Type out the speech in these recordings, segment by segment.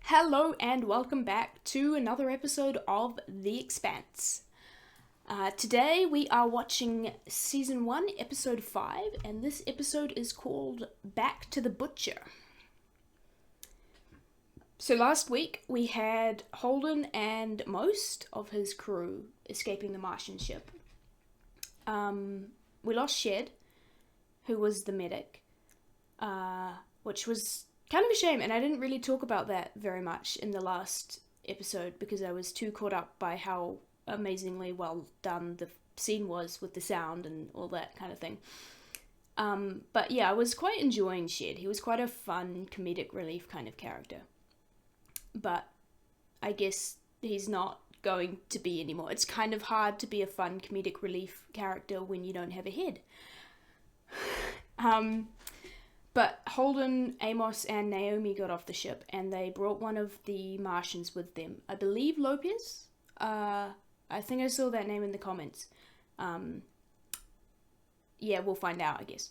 Hello and welcome back to another episode of The Expanse. Today we are watching Season 1, Episode 5, and this episode is called Back to the Butcher. So last week we had Holden and most of his crew escaping the Martian ship. We lost Shed, who was the medic, which was kind of a shame, and I didn't really talk about that very much in the last episode because I was too caught up by how amazingly well done the scene was with the sound and all that kind of thing. But yeah, I was quite enjoying Shed. He was quite a fun comedic relief kind of character. But I guess he's not going to be anymore. It's kind of hard to be a fun comedic relief character when you don't have a head. But Holden, Amos, and Naomi got off the ship, and they brought one of the Martians with them. I believe Lopez? I think I saw that name in the comments. Yeah, we'll find out, I guess.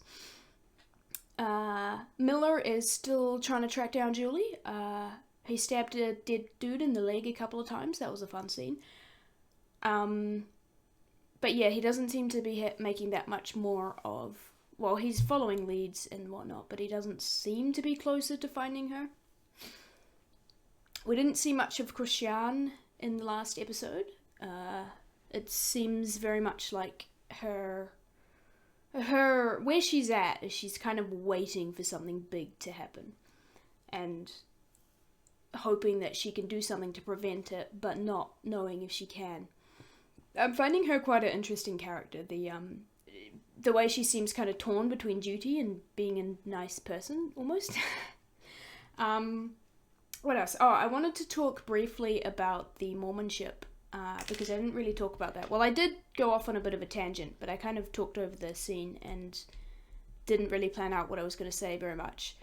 Miller is still trying to track down Julie. He stabbed a dead dude in the leg a couple of times. That was a fun scene. But yeah, he doesn't seem to be making that much more of... Well, he's following leads and whatnot, but he doesn't seem to be closer to finding her. We didn't see much of Christiane in the last episode. It seems very much like her where she's at is she's kind of waiting for something big to happen and hoping that she can do something to prevent it, but not knowing if she can. I'm finding her quite an interesting character. The way she seems kind of torn between duty and being a nice person, almost. What else? Oh, I wanted to talk briefly about the Mormon ship, because I didn't really talk about that. Well, I did go off on a bit of a tangent, but I kind of talked over the scene and didn't really plan out what I was going to say very much.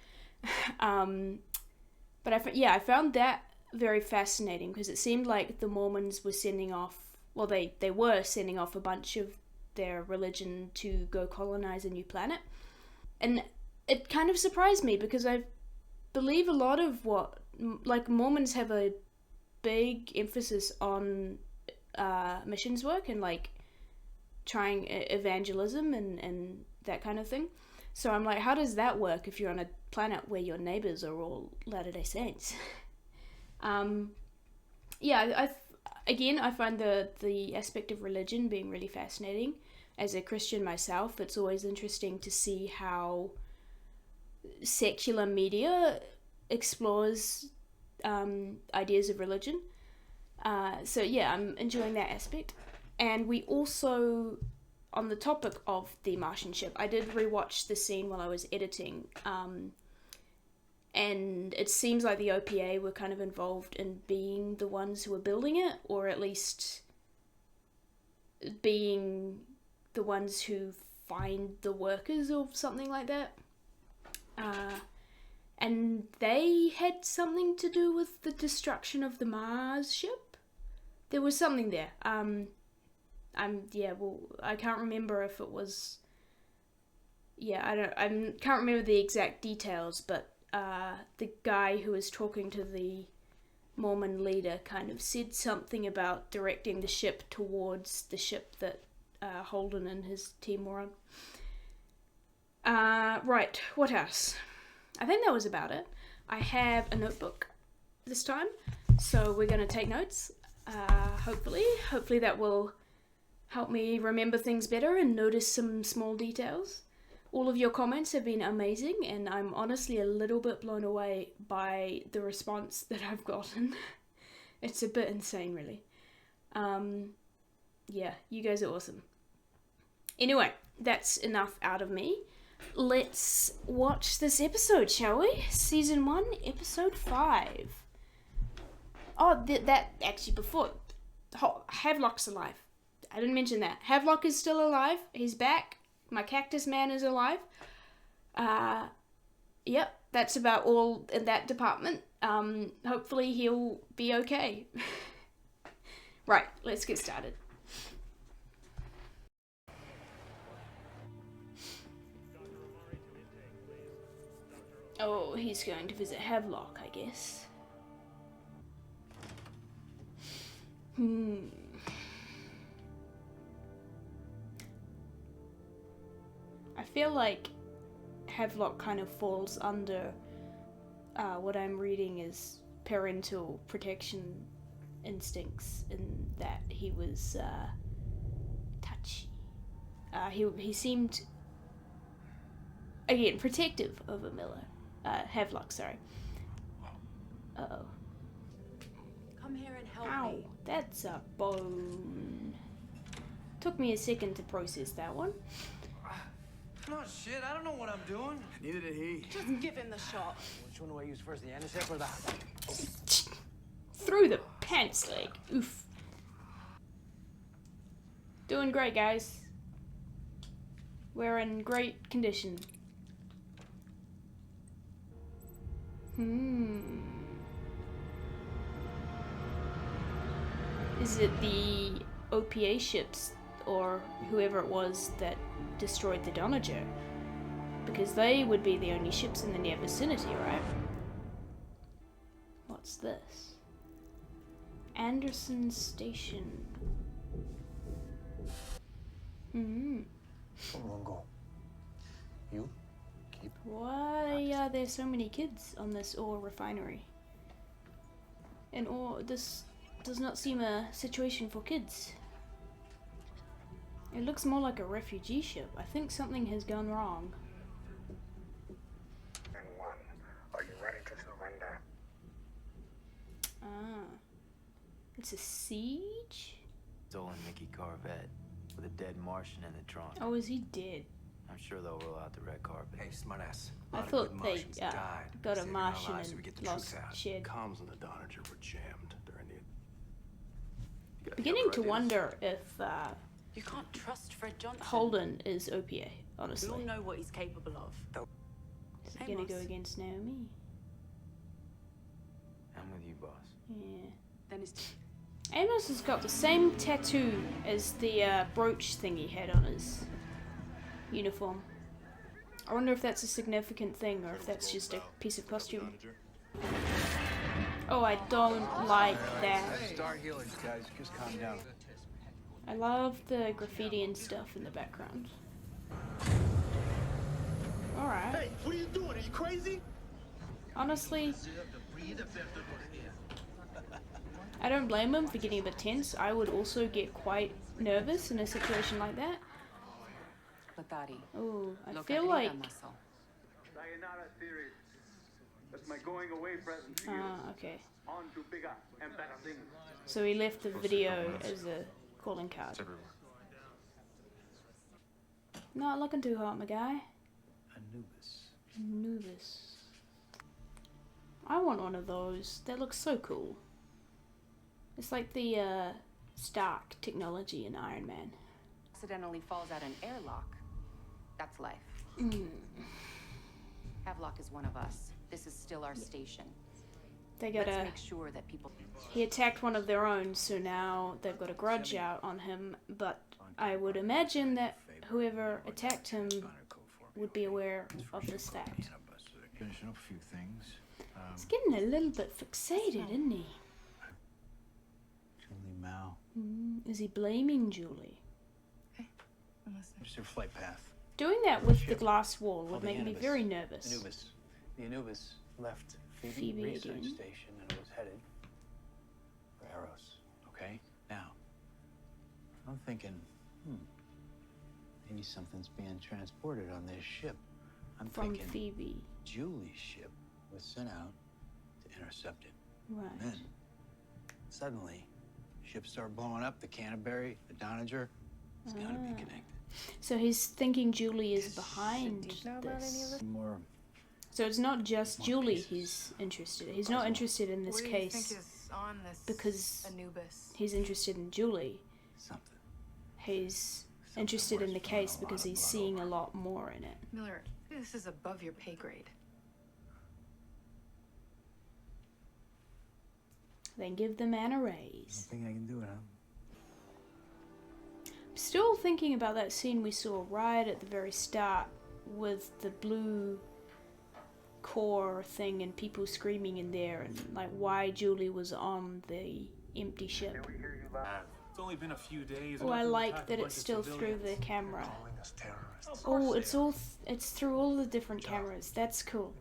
But I found that very fascinating, because it seemed like the Mormons were sending off, well, they were sending off a bunch of their religion to go colonize a new planet. And it kind of surprised me because I believe a lot of Mormons have a big emphasis on missions work and trying evangelism and that kind of thing. So I'm like, how does that work if you're on a planet where your neighbors are all Latter-day Saints? I find the aspect of religion being really fascinating. As a Christian myself, it's always interesting to see how secular media explores ideas of religion. I'm enjoying that aspect. And we also, on the topic of the Martian ship, I did rewatch the scene while I was editing, and it seems like the OPA were kind of involved in being the ones who were building it, or at least being the ones who find the workers or something like that. And they had something to do with the destruction of the Mars ship. There was something there. I can't remember if it was... I can't remember the exact details, but the guy who was talking to the Mormon leader kind of said something about directing the ship towards the ship that Holden and his team were on. Right, what else? I think that was about it. I have a notebook this time, so we're going to take notes. Hopefully that will help me remember things better and notice some small details. All of your comments have been amazing, and I'm honestly a little bit blown away by the response that I've gotten. It's a bit insane, really. You guys are awesome. Anyway, that's enough out of me. Let's watch this episode, shall we? Season 1, Episode 5. Oh, that actually before... Havelock's alive. I didn't mention that. Havelock is still alive. He's back. My cactus man is alive. Yep, that's about all in that department. Hopefully he'll be okay. Right, let's get started. Oh, he's going to visit Havelock, I guess. I feel like Havelock kind of falls under what I'm reading is parental protection instincts, in that he was touchy. He seemed, again, protective of Havelock, sorry. Uh-oh. Come here and help Ow, me. that's a bone. Took me a second to process that one. No shit, I don't know what I'm doing. Neither did he. Just give him the shot. Which one do I use first, the antisep or the... Through the pants leg. Oof. Doing great, guys. We're in great condition. Is it the OPA ships or whoever it was that destroyed the Donager? Because they would be the only ships in the near vicinity, right? What's this? Anderson Station. Won't go. You keep. Why are there so many kids on this ore refinery? And this does not seem a situation for kids. It looks more like a refugee ship. I think something has gone wrong. And one, are you ready to surrender? Ah. It's a siege? Stolen Mickey Corvette with a dead Martian in the trunk. Oh, is he dead? I'm sure they'll roll out the red carpet. Hey, smartass. I thought they got a Martian and lost shed. Comms on the Donager were jammed during the... Beginning to wonder if You can't trust Fred Johnson. Holden is OPA, We honestly. all know what he's capable of. Is he gonna go against Naomi? I'm with you, boss. Yeah. Then it's Amos has got the same tattoo as the brooch thing he had on his uniform. I wonder if that's a significant thing or if that's just a piece of costume. Oh, I don't like that. Start healing, guys. Just calm down. I love the graffiti and stuff in the background. Alright. Hey, what are you doing? Are you crazy? Honestly, I don't blame him for getting a bit tense. I would also get quite nervous in a situation like that. Oh, I feel like... Sayonara series. That's my going away present to you. Ah, okay. On to bigger and better things. So he left the video as a calling card. Not looking too hot, my guy. Anubis. I want one of those. That looks so cool. It's like the Stark technology in Iron Man. Accidentally falls out an airlock. That's life. Havelock is one of us. This is still our station. They Let's gotta... make sure that people... He attacked one of their own, so now they've got a grudge out on him, but I would imagine that whoever attacked him would be aware of this fact. Finishing up a few things. He's getting a little bit fixated, isn't he? Julie Mao. Is he blaming Julie? What's their flight path? Doing that with the glass wall would Oh, the make me Anubis. very nervous. Anubis. The Anubis left Phoebe Phoebe Research again. Station and was headed for Eros. Okay? Now, I'm thinking, maybe something's being transported on this ship. I'm From thinking Phoebe. Julie's ship was sent out to intercept it. Right. Then, suddenly, ships start blowing up. The Canterbury, the Donager. It's gotta be connected. So he's thinking Julie is behind this. More. So it's not just Julie he's interested in. He's not interested in this What do you case think is on this because Anubis? he's interested in Julie. Something. He's interested in the case because he's seeing a lot more in it. Miller, this is above your pay grade. Then give the man a raise. I think I can do it, huh? Still thinking about that scene we saw right at the very start with the blue core thing and people screaming in there and like why Julie was on the empty ship. It's only been a few days. Oh, I like that it's still through the camera. Oh, it's through all the different cameras. That's cool.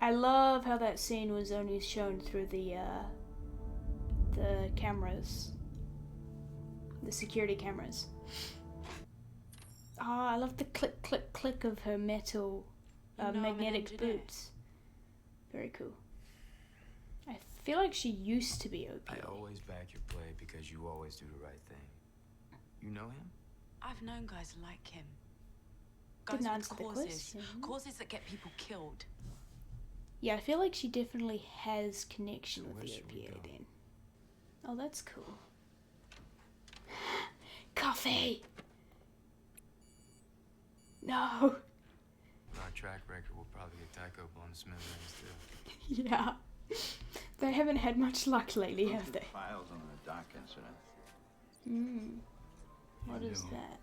I love how that scene was only shown through the cameras, the security cameras. Oh, I love the click, click, click of her metal magnetic boots. Very cool. I feel like she used to be OP. I always back your play because you always do the right thing. You know him? I've known guys like him. Guys Didn't with answer the causes. question. Causes that get people killed. Yeah, I feel like she definitely has connection with where the should we OPA go? then. Oh, that's cool. Coffee! No! Our track record will probably get Tycho blown to smithereens too. Yeah. They haven't had much luck lately, have they? Files on the dock incident. What is that?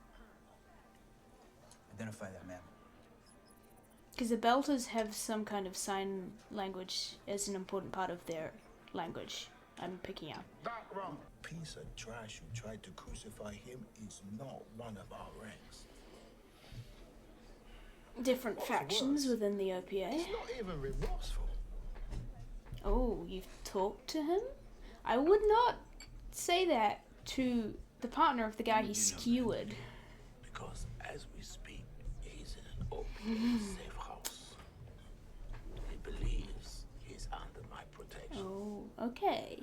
Identify that man. Because the Belters have some kind of sign language as an important part of their language, I'm picking up. Piece of trash who tried to crucify him is not one of our ranks. Different factions within the OPA. He's not even remorseful. Oh, you've talked to him? I would not say that to the partner of the guy he skewered. Because as we speak, he's in an open, safe house. He believes he's under my protection. Oh, okay.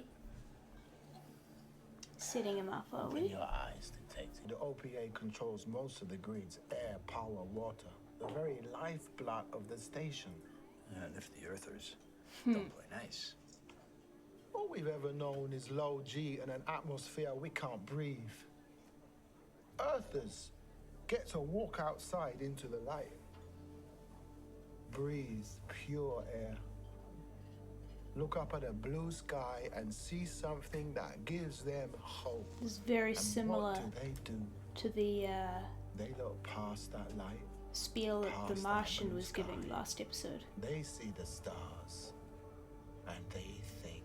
Setting him up, are Open we? your eyes, detective. The OPA controls most of the grids: air, power, water. The very lifeblood of the station. And if the Earthers don't play nice. All we've ever known is low G and an atmosphere we can't breathe. Earthers get to walk outside into the light. Breathe pure air. Look up at a blue sky and see something that gives them hope. It's very And similar what do? to the They look past that light. spiel that the Past that Martian blue was giving sky. last episode. They see the stars. And they think,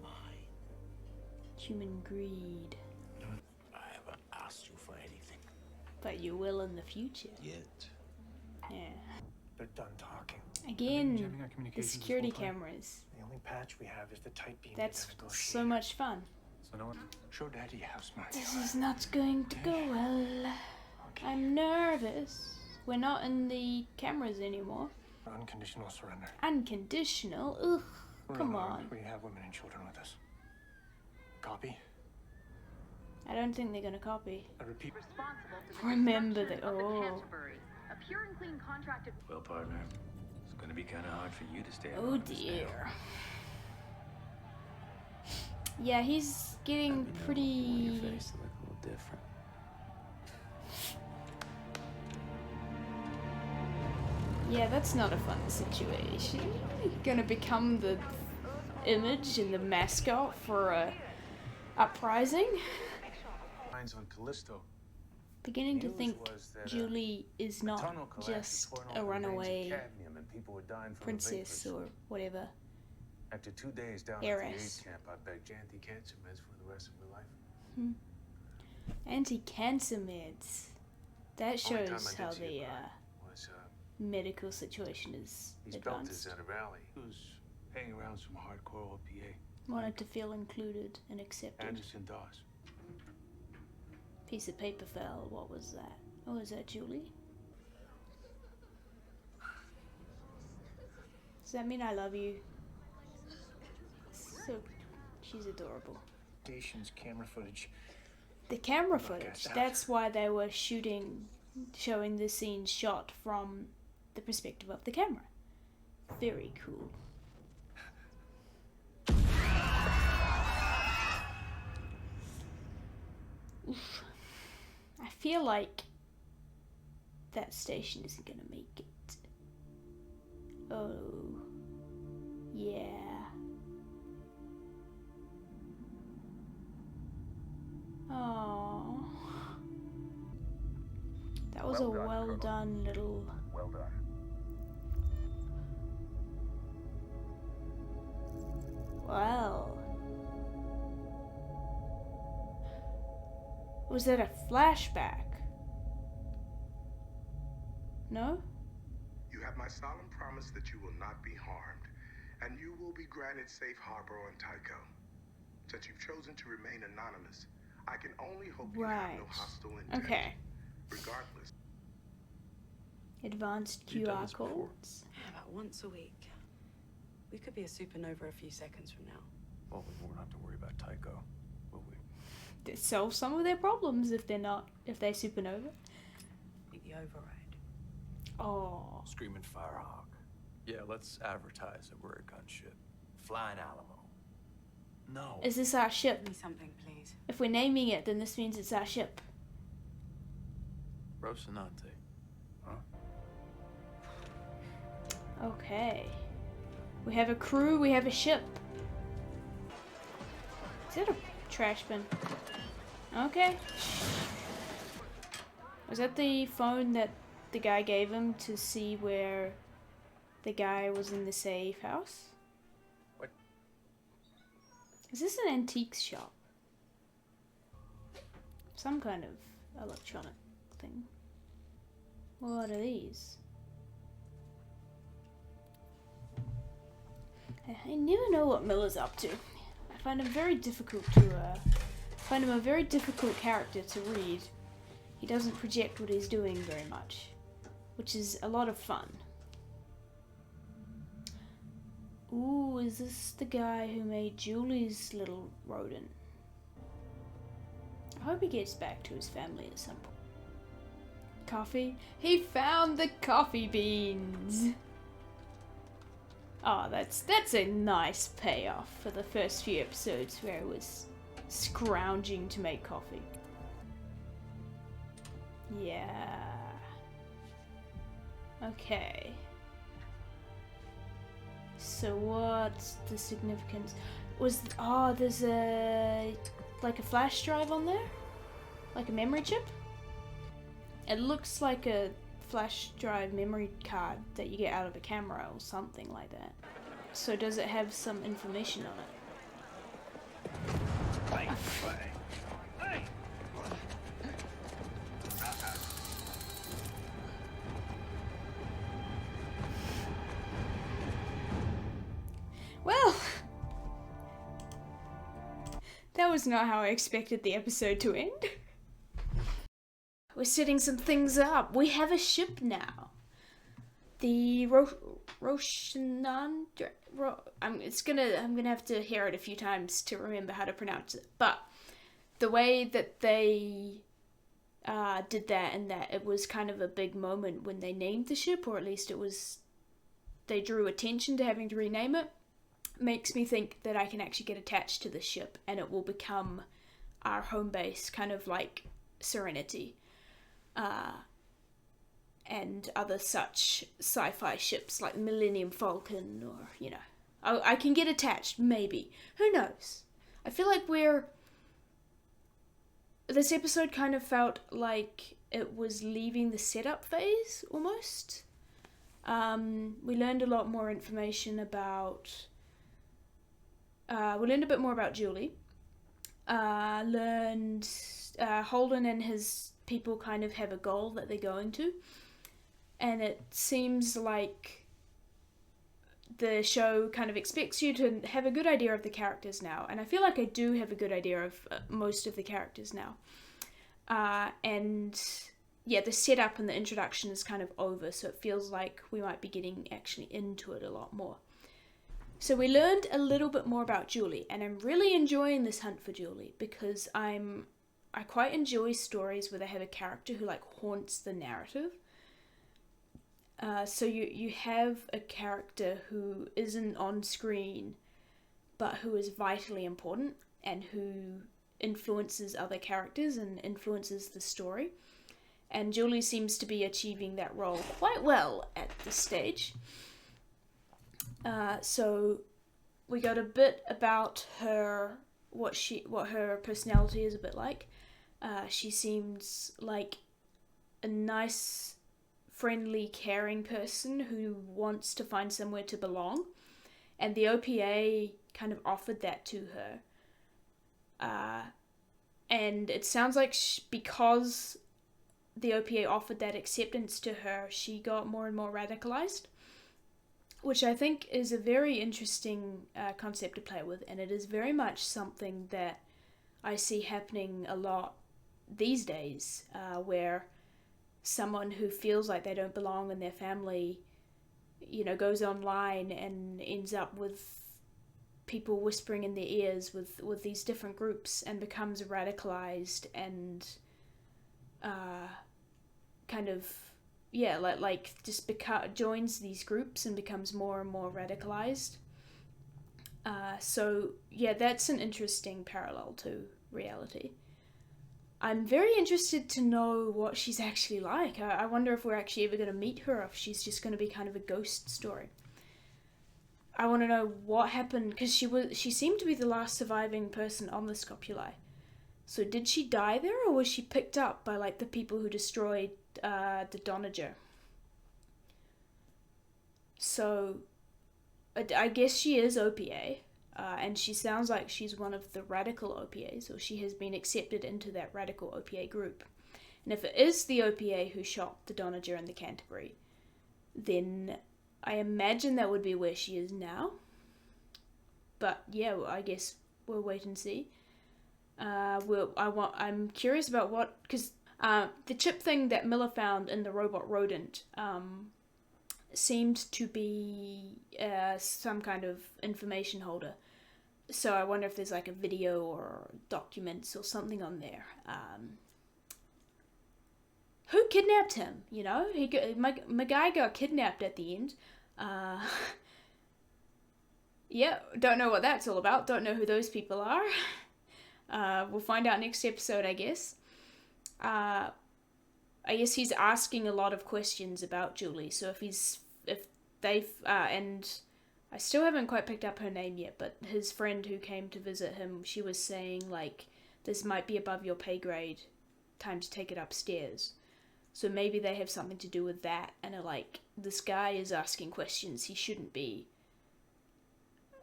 mine. Human greed. I haven't asked you for anything. But you will in the future. Yet. Yeah. They're done talking. Again, jamming our the communications security this whole time. cameras. The only patch we have is the tight beam. That's so much fun. So no one. Show Daddy how smart This you are. is not going to go well. Okay. I'm nervous. We're not in the cameras anymore. Unconditional surrender. Unconditional? Ugh. We're Come unarmed. on. We have women and children with us. Copy. I don't think they're gonna copy. I repeat. Remember that. Oh. A pure and clean contracted. Well, partner, it's gonna be kind of hard for you to stay Oh alive this dear. now. Yeah, he's getting Your pretty. face to look a little different. Yeah, that's not a fun situation. Gonna become the image and the mascot for a uprising. Lines on Callisto. Beginning to News think was that, Julie is not tunnel collapsed, just pouring a over the veins of runaway cadmium, and people were dying from the princess vapors. or whatever. After 2 days down at the Heiress. aid camp, I begged anti-cancer meds for the rest of her life. Anti-cancer meds. That Only time shows I how did see the her was medical situation is these belters advanced. at a rally. He was hanging around some hardcore OPA. Wanted to feel included and accepted. Anderson Dawes. Piece of paper fell. What was that? Oh, is that Julie? Does that mean I love you? So, she's adorable. Station's camera footage. The camera Broadcast footage, out. that's why they were showing the scene shot from the perspective of the camera. Very cool. Oof. I feel like that station isn't gonna make it. Oh, yeah. Oh, that was a well done little. Well done. Well, Was that a flashback? No? You have my solemn promise that you will not be harmed, and you will be granted safe harbor on Tycho. Since you've chosen to remain anonymous, I can only hope you have no hostile intent. Okay. Regardless. Advanced You've done QR this before? codes. About once a week. We could be a supernova a few seconds from now. Well, we won't have to worry about Tycho, will we? They solve some of their problems if they supernova. Beat the override. Oh. Screaming Firehawk. Yeah, let's advertise that we're a gunship. Flying Alamo. No. Is this our ship? Give me something, please. If we're naming it, then this means it's our ship. Rocinante. Huh? Okay. We have a crew, we have a ship. Is that a trash bin? Okay. Was that the phone that the guy gave him to see where the guy was in the safe house? What? Is this an antiques shop? Some kind of electronic thing. What are these? I never know what Miller's up to. I find him very difficult to, find him a very difficult character to read. He doesn't project what he's doing very much, which is a lot of fun. Ooh, is this the guy who made Julie's little rodent? I hope he gets back to his family at some point. Coffee? He found the coffee beans! Oh, that's a nice payoff for the first few episodes where it was scrounging to make coffee. Yeah. Okay. So what's the significance? There's like a flash drive on there? Like a memory chip? It looks like a flash drive memory card that you get out of a camera or something like that. So does it have some information on it? Well, that was not how I expected the episode to end. We're setting some things up. We have a ship now. The Roshanandra. I'm gonna have to hear it a few times to remember how to pronounce it. But the way that they did that, and that it was kind of a big moment when they named the ship, or at least they drew attention to having to rename it, makes me think that I can actually get attached to the ship and it will become our home base, kind of like Serenity. And other such sci-fi ships like Millennium Falcon, or, you know, I can get attached, maybe. Who knows? I feel like this episode kind of felt like it was leaving the setup phase, almost. We learned a lot more information about, we learned a bit more about Julie. Learned, Holden and his people kind of have a goal that they're going to, and it seems like the show kind of expects you to have a good idea of the characters now, and I feel like I do have a good idea of most of the characters now. And yeah, the setup and the introduction is kind of over, so it feels like we might be getting actually into it a lot more. So we learned a little bit more about Julie, and I'm really enjoying this hunt for Julie, because I quite enjoy stories where they have a character who like haunts the narrative. So you have a character who isn't on screen, but who is vitally important and who influences other characters and influences the story. And Julie seems to be achieving that role quite well at this stage. So we got a bit about her, what her personality is a bit like. She seems like a nice, friendly, caring person who wants to find somewhere to belong, and the OPA kind of offered that to her. And it sounds like because the OPA offered that acceptance to her, she got more and more radicalized, which I think is a very interesting concept to play with, and it is very much something that I see happening a lot these days, where someone who feels like they don't belong in their family, goes online and ends up with people whispering in their ears with these different groups and becomes radicalized and kind of just joins these groups and becomes more and more radicalized. So that's an interesting parallel to reality. I'm very interested to know what she's actually like. I wonder if we're actually ever going to meet her, or if she's just going to be kind of a ghost story. I want to know what happened, because she seemed to be the last surviving person on the Scopuli. So did she die there, or was she picked up by the people who destroyed the Donager? So I guess she is OPA, and she sounds like she's one of the radical OPAs, or she has been accepted into that radical OPA group. And if it is the OPA who shot the Donager and the Canterbury, then I imagine that would be where she is now. But yeah, I guess we'll wait and see. I'm curious about because the chip thing that Miller found in the robot rodent seemed to be some kind of information holder. So I wonder if there's a video or documents or something on there. Who kidnapped him? My guy got kidnapped at the end. Yeah, don't know what that's all about. Don't know who those people are. We'll find out next episode, I guess. I guess he's asking a lot of questions about Julie. So if they've and I still haven't quite picked up her name yet, but his friend who came to visit him, she was saying this might be above your pay grade. Time to take it upstairs. So maybe they have something to do with that, and are this guy is asking questions he shouldn't be.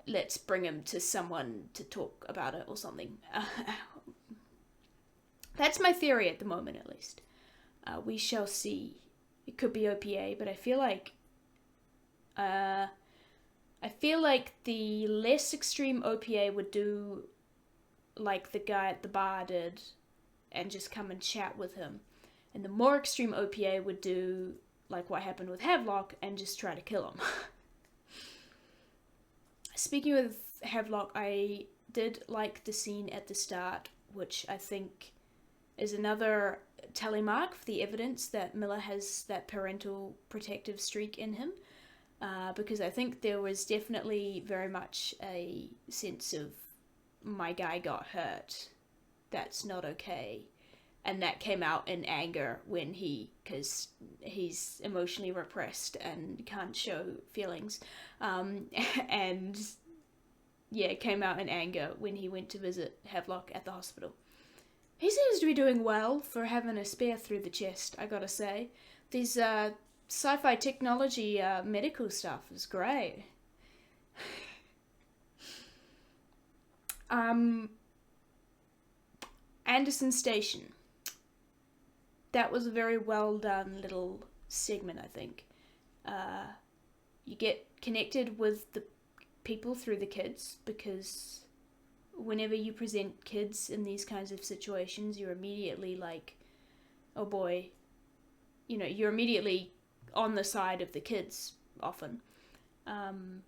Let's bring him to someone to talk about it or something. That's my theory at the moment, at least. We shall see. It could be OPA, but I feel like the less extreme OPA would do like the guy at the bar did, and just come and chat with him. And the more extreme OPA would do like what happened with Havelock and just try to kill him. Speaking of Havelock, I did like the scene at the start, which I think is another telemark for the evidence that Miller has that parental protective streak in him. Because I think there was definitely very much a sense of, my guy got hurt, that's not okay. And that came out in anger because he's emotionally repressed and can't show feelings. And yeah, it came out in anger when he went to visit Havelock at the hospital. He seems to be doing well for having a spear through the chest, I gotta say. These sci-fi technology medical stuff is great. Anderson Station. That was a very well done little segment, I think. You get connected with the people through the kids, because whenever you present kids in these kinds of situations, you're immediately like, oh boy, you're immediately on the side of the kids often. And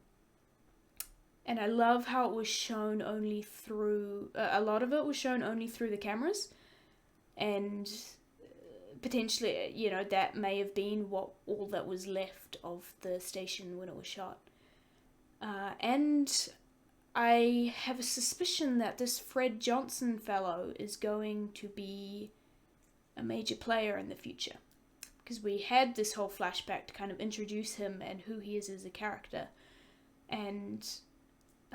I love how it was shown only through, a lot of it was shown only through the cameras, and potentially, that may have been all that was left of the station when it was shot. And I have a suspicion that this Fred Johnson fellow is going to be a major player in the future, because we had this whole flashback to kind of introduce him and who he is as a character, and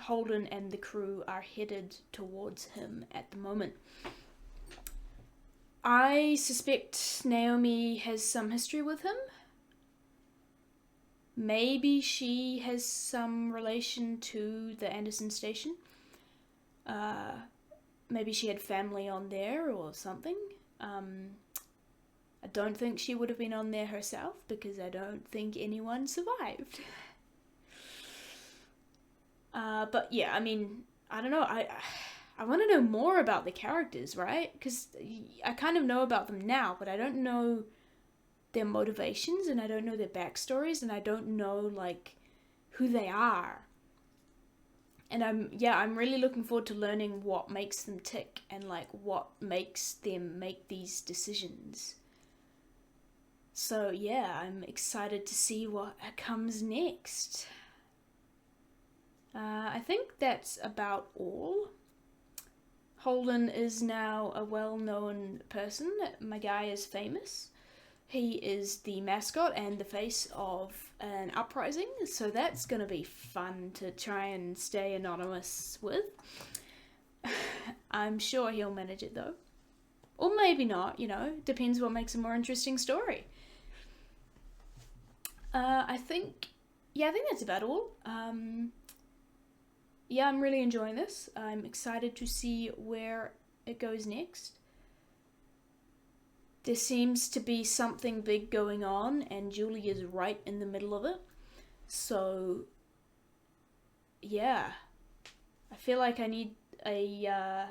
Holden and the crew are headed towards him at the moment. I suspect Naomi has some history with him. Maybe she has some relation to the Anderson Station. maybe she had family on there or something. I don't think she would have been on there herself because I don't think anyone survived. But yeah, I mean, I don't know. I want to know more about the characters, right? Because I kind of know about them now, but I don't know their motivations, and I don't know their backstories, and I don't know, like, who they are. And I'm really looking forward to learning what makes them tick and, like, what makes them make these decisions. So yeah, I'm excited to see what comes next. I think that's about all. Holden is now a well-known person. My guy is famous. He is the mascot and the face of an uprising, so that's gonna be fun to try and stay anonymous with. I'm sure he'll manage it though. Or maybe not, you know, depends what makes a more interesting story. I think that's about all. Yeah, I'm really enjoying this. I'm excited to see where it goes next. There seems to be something big going on, and Julie is right in the middle of it. So, yeah. I feel like I need a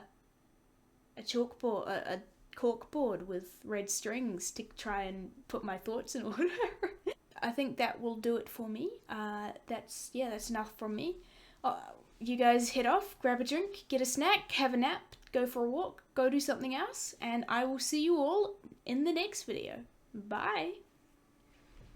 chalkboard, a corkboard with red strings to try and put my thoughts in order. I think that will do it for me. That's enough from me. You guys head off, grab a drink, get a snack, have a nap, go for a walk, go do something else, and I will see you all in the next video. Bye!